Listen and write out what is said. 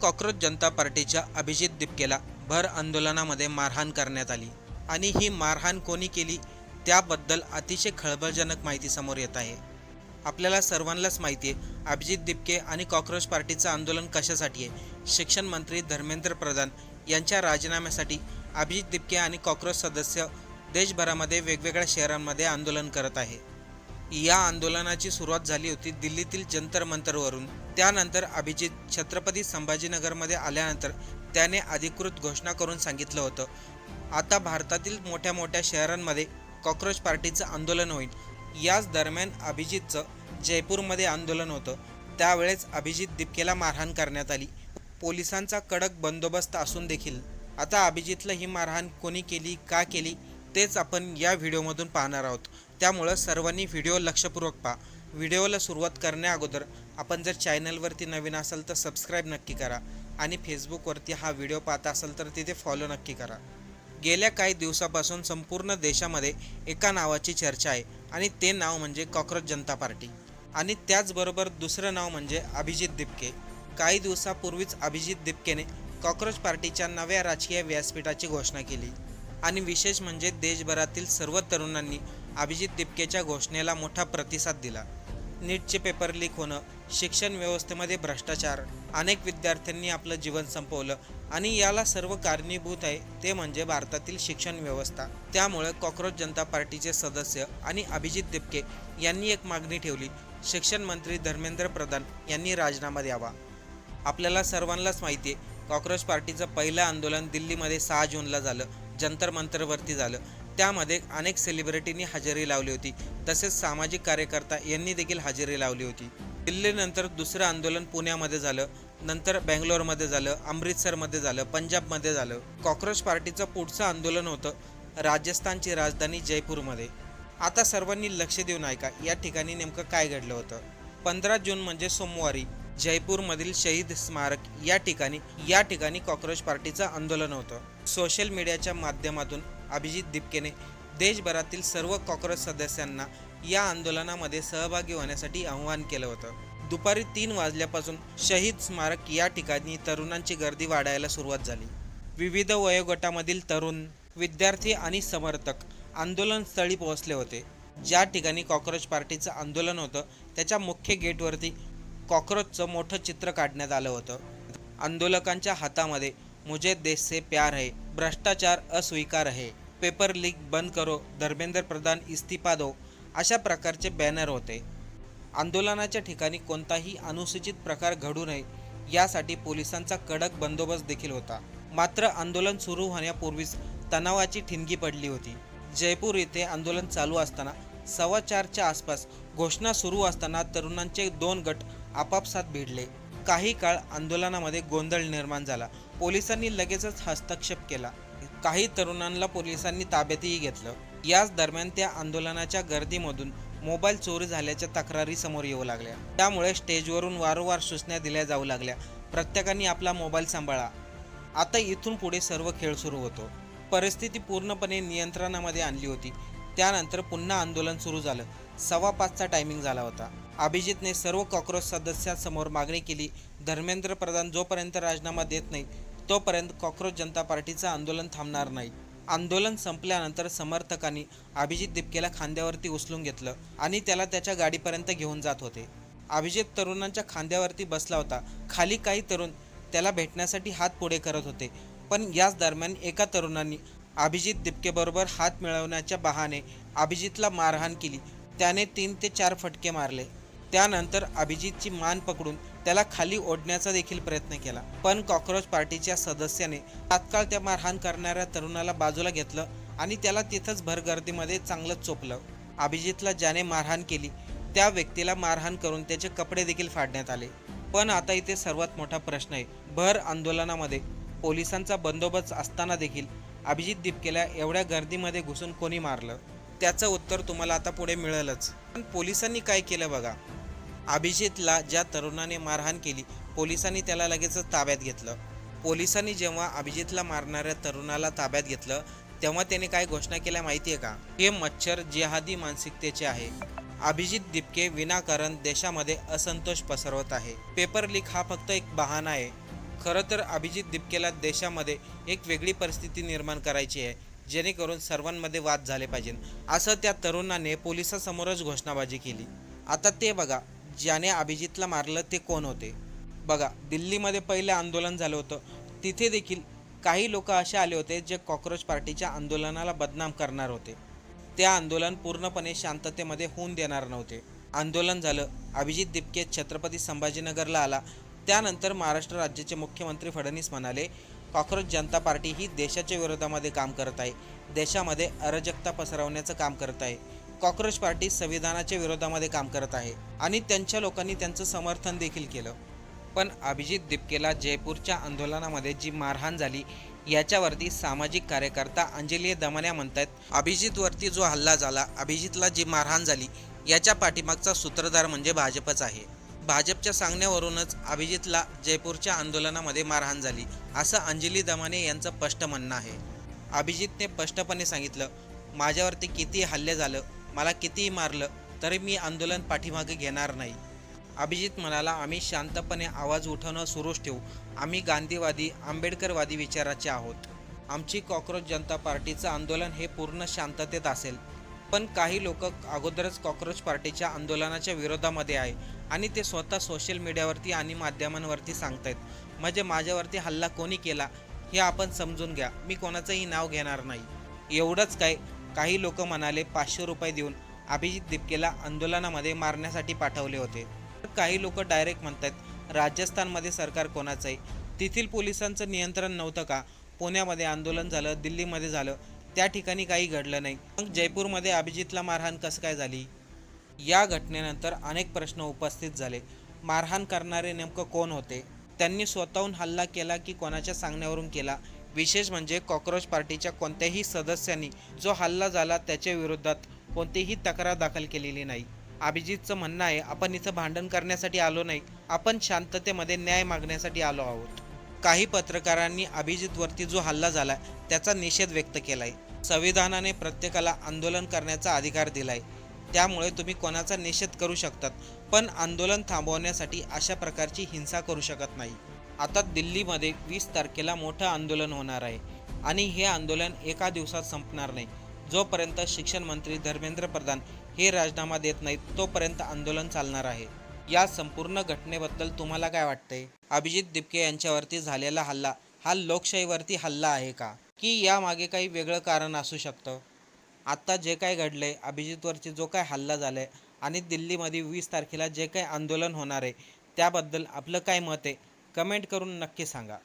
Cockroach जनता पार्टीच्या अभिजित दिपकेला भर आंदोलनामध्ये मारहाण करण्यात आली आणि ही मारहाण कोणी केली त्याबद्दल अतिशय खळबळजनक माहिती समोर येत आहे। आपल्याला सर्वांनाच माहिती आहे अभिजित दिपके आणि कॉक्रोच पार्टीचं आंदोलन कशासाठी आहे। शिक्षण मंत्री धर्मेंद्र प्रधान यांच्या राजीनाम्यासाठी अभिजित दिपके आणि कॉक्रोच सदस्य देशभरामध्ये वेगवेगळ्या शहरांमध्ये आंदोलन करत आहे। या आंदोलनाची सुरुवात झाली होती दिल्लीतील जंतर मंतरवरून। त्यानंतर अभिजित छत्रपती संभाजीनगरमध्ये आल्यानंतर त्याने अधिकृत घोषणा करून सांगितलं होतं आता भारतातील मोठ्या मोठ्या शहरांमध्ये कॉक्रोच पार्टीचं आंदोलन होईल। याच दरम्यान अभिजितचं जयपूरमध्ये आंदोलन होतं। त्यावेळेस अभिजित दिपकेला मारहाण करण्यात आली। पोलिसांचा कडक बंदोबस्त असून देखील आता अभिजितला ही मारहाण कोणी केली, का केली तेच आपण या व्हिडिओमधून पाहणार आहोत। त्यामुळं सर्वांनी व्हिडिओ लक्षपूर्वक पहा। व्हिडिओला सुरुवात करण्याअगोदर आपण जर चॅनलवरती नवीन असाल तर सबस्क्राईब नक्की करा आणि फेसबुकवरती हा व्हिडिओ पाहत असाल तर तिथे फॉलो नक्की करा। गेल्या काही दिवसापासून संपूर्ण देशामध्ये एका नावाची चर्चा आहे आणि ते नाव म्हणजे कॉक्रोच जनता पार्टी आणि त्याचबरोबर दुसरं नाव म्हणजे अभिजित दिपके। काही दिवसापूर्वीच अभिजित दिपकेने कॉक्रोच पार्टीच्या नव्या राजकीय व्यासपीठाची घोषणा केली आणि विशेष म्हणजे देशभरातील सर्व तरुणांनी अभिजित दिपकेच्या घोषणेला मोठा प्रतिसाद दिला। नीटचे पेपर लीक होणं, शिक्षण व्यवस्थेमध्ये भ्रष्टाचार, अनेक विद्यार्थ्यांनी आपलं जीवन संपवलं आणि याला सर्व कारणीभूत आहे ते म्हणजे भारतातील शिक्षण व्यवस्था। त्यामुळे कॉक्रोच जनता पार्टीचे सदस्य आणि अभिजित दिपके यांनी एक मागणी ठेवली, शिक्षण मंत्री धर्मेंद्र प्रधान यांनी राजीनामा द्यावा। आपल्याला सर्वांनाच माहिती आहे कॉक्रोच पार्टीचं पहिलं आंदोलन दिल्लीमध्ये 6 जूनला झालं, जंतर मंतरवरती झालं। त्यामध्ये अनेक सेलिब्रिटींनी हजेरी लावली होती, तसेच सामाजिक कार्यकर्ता यांनी देखील हजेरी लावली होती। दिल्लीनंतर दुसरं आंदोलन पुण्यामध्ये झालं, नंतर बेंगलोरमध्ये झालं, अमृतसरमध्ये झालं, पंजाबमध्ये झालं। कॉक्रोच पार्टीचं पुढचं आंदोलन होतं राजस्थानची राजधानी जयपूरमध्ये। आता सर्वांनी लक्ष देऊन ऐका या ठिकाणी नेमकं काय घडलं होतं। 15 जून म्हणजे सोमवारी जयपूरमधील शहीद स्मारक या ठिकाणी कॉक्रोच पार्टीचं आंदोलन होतं। सोशल मीडियाच्या माध्यमातून अभिजित दिपकेने देशभरातील सर्व कॉक्रोच सदस्यांना या आंदोलनामध्ये सहभागी होण्यासाठी आवाहन केलं होतं। दुपारी 3 वाजल्यापासून शहीद स्मारक या ठिकाणी तरुणांची गर्दी वाढायला सुरुवात झाली। विविध वयोगटामधील तरुण, विद्यार्थी आणि समर्थक आंदोलनस्थळी पोहोचले होते। ज्या ठिकाणी कॉक्रोच पार्टीचं आंदोलन होतं त्याच्या मुख्य गेटवरती कॉक्रोचचं मोठं चित्र काढण्यात आलं होतं। आंदोलकांच्या हातामध्ये मुझे देश से प्यार है, भ्रष्टाचार अस्वीकार है, पेपर लीक बंद करो, धर्मेंद्र प्रधान इस्तीफा दो अशा प्रकारचे बॅनर होते। आंदोलनाच्या ठिकाणी कोणताही अनुचित प्रकार घडू नये यासाठी पोलिसांचा कडक बंदोबस्त देखील होता। मात्र आंदोलन सुरू होण्यापूर्वीच तणावाची ठिणगी पडली होती। जयपूर येथे आंदोलन चालू असताना 4:15च्या आसपास घोषणा सुरू असताना तरुणांचे 2 गट आपापसात भिडले। काही काळ आंदोलनामध्ये गोंधळ निर्माण झाला। पोलिसांनी लगेचच हस्तक्षेप केला। काही तरुणांना पोलिसांनी ताब्यातही घेतलं। याच दरम्यान त्या आंदोलनाच्या गर्दीमधून मोबाईल चोरी झाल्याच्या तक्रारी समोर येऊ लागल्या। त्यामुळे स्टेजवरून वारंवार सूचना दिल्या जाऊ लागल्या, प्रत्येकाने आपला मोबाईल सांभाळा। आता इथून पुढे सर्व खेळ सुरू होतो। परिस्थिती पूर्णपणे नियंत्रणामध्ये आणली होती। त्यानंतर पुन्हा आंदोलन सुरू झालं। 5:15चा टायमिंग झाला होता। अभिजितने सर्व कॉक्रोच सदस्यांसमोर मागणी केली, धर्मेंद्र प्रधान जोपर्यंत राजीनामा देत नाही तोपर्यंत कॉक्रोच जनता पार्टीचं आंदोलन थांबणार नाही। आंदोलन संपल्यानंतर समर्थकांनी अभिजित दिपकेला खांद्यावरती उचलून घेतलं आणि त्याला त्याच्या गाडीपर्यंत घेऊन जात होते। अभिजित तरुणांच्या खांद्यावरती बसला होता। खाली काही तरुण त्याला भेटण्यासाठी हात पुढे करत होते, पण याच दरम्यान एका तरुणांनी अभिजित दिपकेबरोबर हात मिळवण्याच्या बहाने अभिजितला मारहाण केली। त्याने 3 ते 4 फटके मारले। त्यानंतर अभिजितची मान पकडून त्याला खाली ओढण्याचा देखील प्रयत्न केला, पण कॉक्रोच पार्टीच्या सदस्याने तात्काळ त्या मारहाण करणाऱ्या तरुणाला बाजूला घेतलं आणि त्याला तिथंच भरगर्दीमध्ये चांगलंच चोपलं। अभिजितला ज्याने मारहाण केली त्या व्यक्तीला मारहाण करून त्याचे कपडे देखील फाडण्यात आले। पण आता इथे सर्वात मोठा प्रश्न आहे, भर आंदोलनामध्ये पोलिसांचा बंदोबस्त असताना देखील अभिजित दिपकेला एवढ्या गर्दीमध्ये घुसून कोणी मारलं? त्याचं उत्तर तुम्हाला आता पुढे मिळेलच। पण पोलिसांनी काय केलं बघा। अभिजितला ज्या तरुणाने मारहाण केली पोलिसांनी त्याला लगेचच ताब्यात घेतलं। पोलिसांनी जेव्हा अभिजितला मारणाऱ्या तरुणाला ताब्यात घेतलं तेव्हा त्याने काय घोषणा केल्या माहिती आहे का? हे मच्छर जिहादी मानसिकतेचे आहे। अभिजित दिपके विनाकारण देशामध्ये असंतोष पसरवत आहे। पेपर लीक हा फक्त एक बहाणा आहे, खरं तर अभिजित दिपकेला देशामध्ये एक वेगळी परिस्थिती निर्माण करायची आहे, जेणेकरून सर्वांमध्ये वाद झाले पाहिजे, असं त्या तरुणाने पोलिसांसमोरच घोषणाबाजी केली. आता ते बघा, ज्याने अभिजितला मारलं ते कोण होते. बघा, दिल्लीमध्ये पहिलं आंदोलन झालं होतं, तिथे देखील काही लोक असे आले होते जे कॉक्रोच पार्टीच्या आंदोलनाला बदनाम करणार होते. ते आंदोलन पूर्णपणे शांततेमध्ये होऊन देणार नव्हते. आंदोलन झालं, अभिजित दिपके छत्रपती संभाजीनगरला आला. त्यानंतर महाराष्ट्र राज्याचे मुख्यमंत्री फडणवीस म्हणाले, कॉक्रोच जनता पार्टी ही देशाच्या विरोधामध्ये काम करत आहे, देशामध्ये अराजकता पसरवण्याचं काम करत आहे. कॉक्रोच पार्टी संविधानाच्या विरोधामध्ये काम करत आहे आणि त्यांच्या लोकांनी त्यांचं समर्थन देखील केलं. पण अभिजित दिपकेला जयपूरच्या आंदोलनामध्ये जी मारहाण झाली, याच्यावरती सामाजिक कार्यकर्ता अंजली दमानिया म्हणतात, अभिजितवरती जो हल्ला झाला, अभिजितला जी मारहाण झाली, याच्या पाठीमागचा सूत्रधार म्हणजे भाजपच आहे. भाजपच्या सांगण्यावरूनच अभिजितला जयपूरच्या आंदोलनामध्ये मारहाण झाली, असं अंजली दमानिया यांचं स्पष्ट म्हणणं आहे. अभिजितने स्पष्टपणे सांगितलं, माझ्यावरती किती हल्ले झालं, मला कितीही मारलं, तरी मी आंदोलन पाठीमागे घेणार नाही. अभिजित म्हणाला, आम्ही शांतपणे आवाज उठवणं सुरूच ठेवू. आम्ही गांधीवादी, आंबेडकरवादी विचाराचे आहोत. आमची कॉक्रोच जनता पार्टीचं आंदोलन हे पूर्ण शांततेत असेल. पण काही लोक अगोदरच कॉक्रोच पार्टीच्या आंदोलनाच्या विरोधामध्ये आहे आणि ते स्वतः सोशल मीडियावरती आणि माध्यमांवरती सांगतायत. म्हणजे माझ्यावरती हल्ला कोणी केला हे आपण समजून घ्या, मी कोणाचंही नाव घेणार नाही. एवढंच काय, काही लोक म्हणाले 500 रुपये देऊन अभिजित दिपकेला आंदोलनामध्ये मारण्यासाठी पाठवले होते. काही लोक डायरेक्ट म्हणतात, राजस्थानमध्ये सरकार कोणाचं आहे, तेथील पोलिसांचं नियंत्रण नव्हतं का, पुण्यामध्ये आंदोलन झालं, दिल्लीमध्ये झालं, त्या ठिकाणी काही घडलं नाही, मग जयपूरमध्ये अभिजितला मारहाण कसं काय झाली. या घटनेनंतर अनेक प्रश्न उपस्थित झाले. मारहाण करणारे नेमकं कोण होते, त्यांनी स्वतःहून हल्ला केला की कोणाच्या सांगण्यावरून केला. विशेष म्हणजे कॉक्रोच पार्टीच्या कोणत्याही सदस्यांनी जो हल्ला झाला त्याच्या विरोधात कोणतीही तक्रार दाखल केलेली नाही. अभिजितचं म्हणणं आहे, आपण इथं भांडण करण्यासाठी आलो नाही, आपण शांततेमध्ये न्याय मागण्यासाठी आलो आहोत. काही पत्रकारांनी अभिजितवरती जो हल्ला झाला त्याचा निषेध व्यक्त केलाय. संविधानाने प्रत्येकाला आंदोलन करण्याचा अधिकार दिलाय, त्यामुळे तुम्ही कोणाचा निषेध करू शकतात, पण आंदोलन थांबवण्यासाठी अशा प्रकारची हिंसा करू शकत नाही. आता दिल्लीमध्ये 20 तारखेला मोठं आंदोलन होणार आहे आणि हे आंदोलन एका दिवसात संपणार नाही. जोपर्यंत शिक्षण मंत्री धर्मेंद्र प्रधान हे राजीनामा देत नाहीत, तोपर्यंत आंदोलन चालणार आहे. या संपूर्ण घटनेबद्दल तुम्हाला काय वाटतंय? अभिजित दिपके यांच्यावरती झालेला हल्ला हा लोकशाहीवरती हल्ला आहे का, की यामागे काही वेगळं कारण असू शकतं? आत्ता जे काय घडलंय, अभिजितवरती जो काय हल्ला झालाय आणि दिल्लीमध्ये 20 तारखेला जे काही आंदोलन होणार आहे, त्याबद्दल आपलं काय मत आहे, कमेंट करून नक्की सांगा.